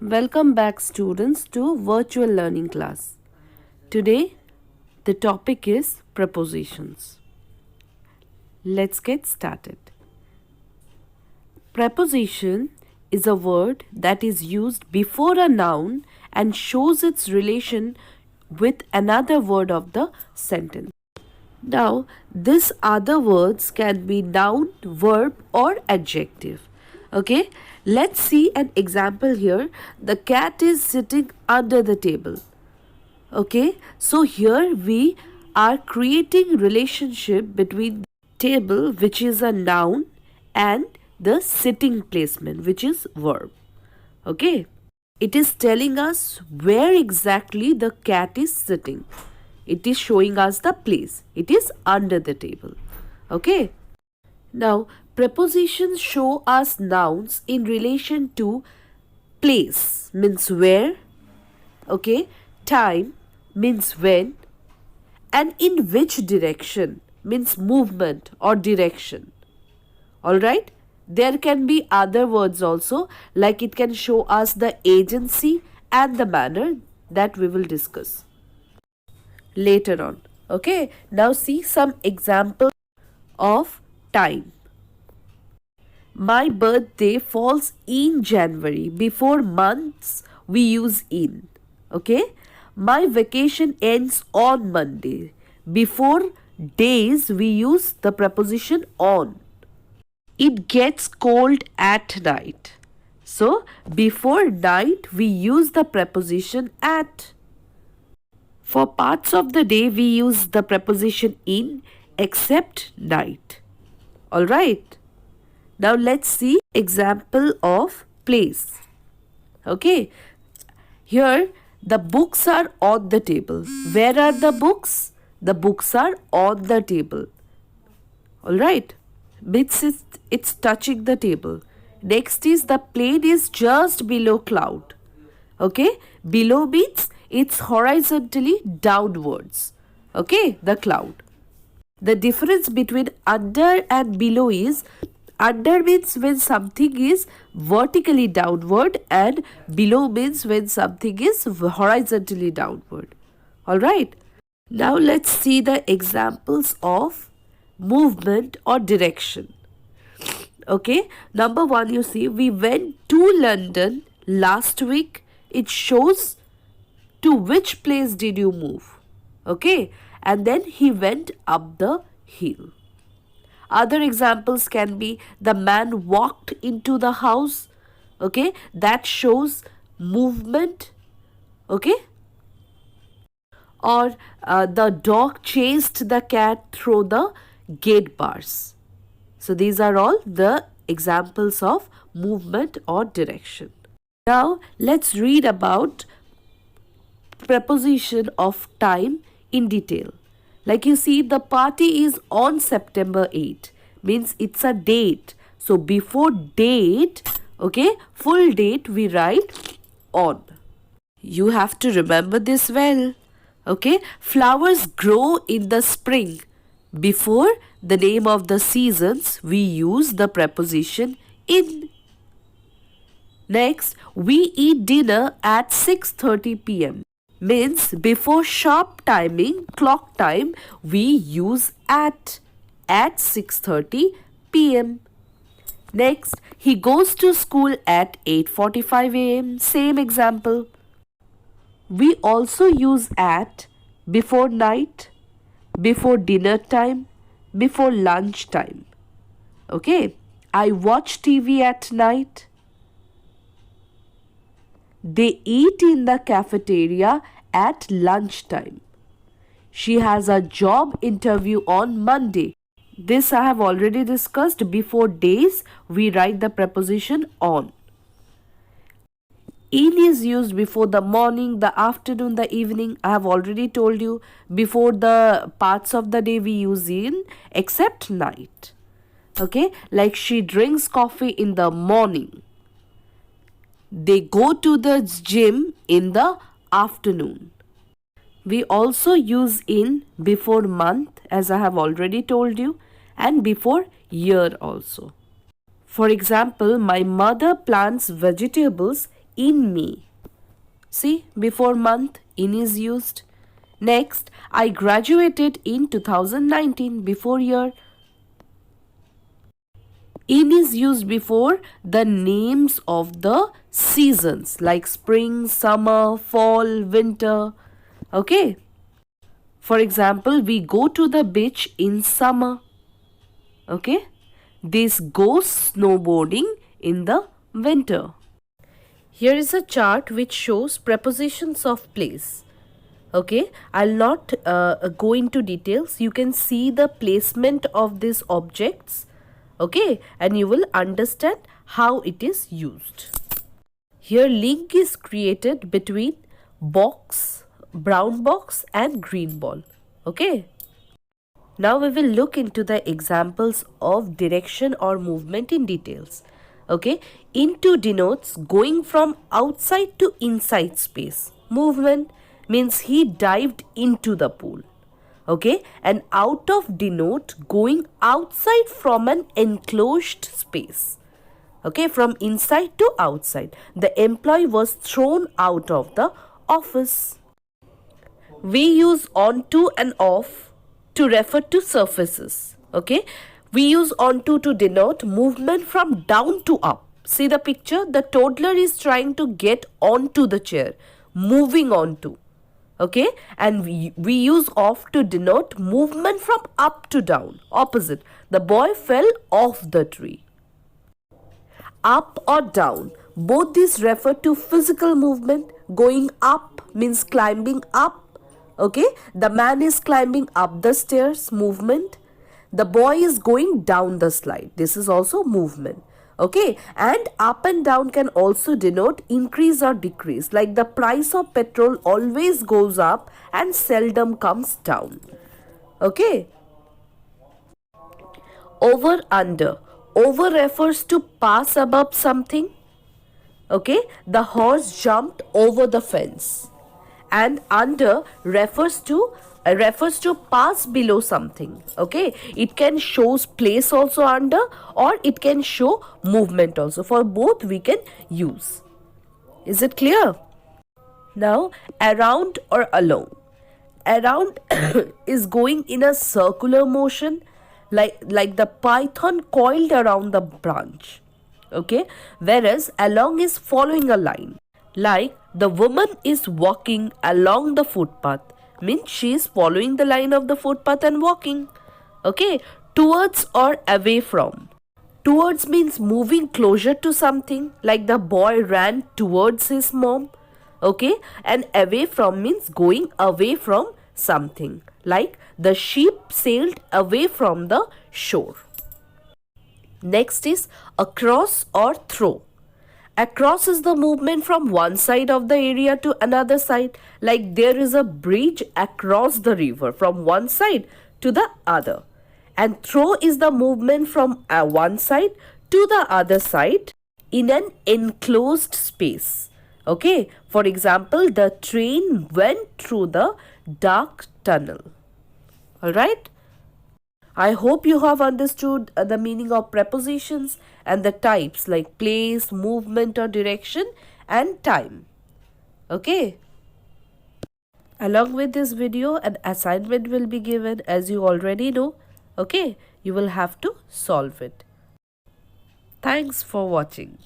Welcome back, students, to virtual learning class. Today, the topic is prepositions. Let's get started. Preposition is a word that is used before a noun and shows its relation with another word of the sentence. Now, these other words can be noun, verb, or adjective. Okay, let's see an example here. The cat is sitting under the table. Okay, so here we are creating relationship between the table, which is a noun, and the sitting placement, which is verb. Okay, it is telling us where exactly the cat is sitting. It is showing us the place. It is under the table. Okay. Now, prepositions show us nouns in relation to place, means where, okay, time, means when, and in which direction, means movement or direction. Alright? There can be other words also, like it can show us the agency and the manner that we will discuss later on. Okay, now see some examples of time. My birthday falls in January. Before months, we use in. Okay, my vacation ends on Monday. Before days, we use the preposition on. It gets cold at night. So, before night, we use the preposition at. For parts of the day, we use the preposition in except night. Alright. Now let's see example of place. Okay. Here the books are on the table. Where are the books? The books are on the table. Alright. It's touching the table. Next is the plane is just below cloud. Okay. Below means it's horizontally downwards. Okay. The cloud. The difference between under and below is under means when something is vertically downward and below means when something is horizontally downward. Alright. Now let's see the examples of movement or direction. Okay. Number one, you see, we went to London last week. It shows to which place did you move. Okay. And then he went up the hill. Other examples can be the man walked into the house. Okay, that shows movement. Okay, or the dog chased the cat through the gate bars. So these are all the examples of movement or direction. Now let's read about preposition of time in detail. Like you see, the party is on September 8, means it's a date. So before date, okay, full date, we write on. You have to remember this well. Okay, flowers grow in the spring. Before the name of the seasons, we use the preposition in. Next, we eat dinner at 6:30 p.m. Means before sharp timing, clock time, we use at 6:30 p.m. Next, he goes to school at 8:45 a.m. Same example. We also use at before night, before dinner time, before lunch time. Okay, I watch TV at night. They eat in the cafeteria at lunchtime. She has a job interview on Monday. This I have already discussed. Before days, we write the preposition on. In is used before the morning, the afternoon, the evening. I have already told you. Before the parts of the day, we use in except night. Okay, like she drinks coffee in the morning. They go to the gym in the afternoon. We also use in before month, as I have already told you, and before year also. For example, my mother plants vegetables in May. See, before month, in is used. Next, I graduated in 2019, before year. In is used before the names of the seasons like spring, summer, fall, winter. Okay. For example, we go to the beach in summer. Okay. This goes snowboarding in the winter. Here is a chart which shows prepositions of place. Okay, I'll not go into details. You can see the placement of these objects. Okay, and you will understand how it is used. Here link is created between box, brown box and green ball. Okay. Now we will look into the examples of direction or movement in details. Okay, into denotes going from outside to inside space. Movement means he dived into the pool. Okay, and out of denote going outside from an enclosed space. Okay, from inside to outside. The employee was thrown out of the office. We use onto and off to refer to surfaces. Okay, we use onto to denote movement from down to up. See the picture? The toddler is trying to get onto the chair, moving onto. Okay, and we use off to denote movement from up to down. Opposite, the boy fell off the tree. Up or down, both these refer to physical movement. Going up means climbing up. Okay, the man is climbing up the stairs, movement. The boy is going down the slide. This is also movement. Okay, and up and down can also denote increase or decrease. Like the price of petrol always goes up and seldom comes down. Okay. Over, under. Over refers to pass above something. Okay, the horse jumped over the fence. And under refers to pass below something. Okay, it can show place also under, or it can show movement also. For both we can use. Is it clear? Now, around or along. Around is going in a circular motion, like the python coiled around the branch. Okay, whereas along is following a line. Like the woman is walking along the footpath, means she is following the line of the footpath and walking. Okay, towards or away from. Towards means moving closer to something, like the boy ran towards his mom. Okay, and away from means going away from something, like the sheep sailed away from the shore. Next is across or through. Across is the movement from one side of the area to another side, like there is a bridge across the river from one side to the other. And through is the movement from one side to the other side in an enclosed space. Okay, for example, the train went through the dark tunnel. Alright? I hope you have understood the meaning of prepositions and the types like place, movement or direction, and time. Okay. Along with this video, an assignment will be given, as you already know. Okay. You will have to solve it. Thanks for watching.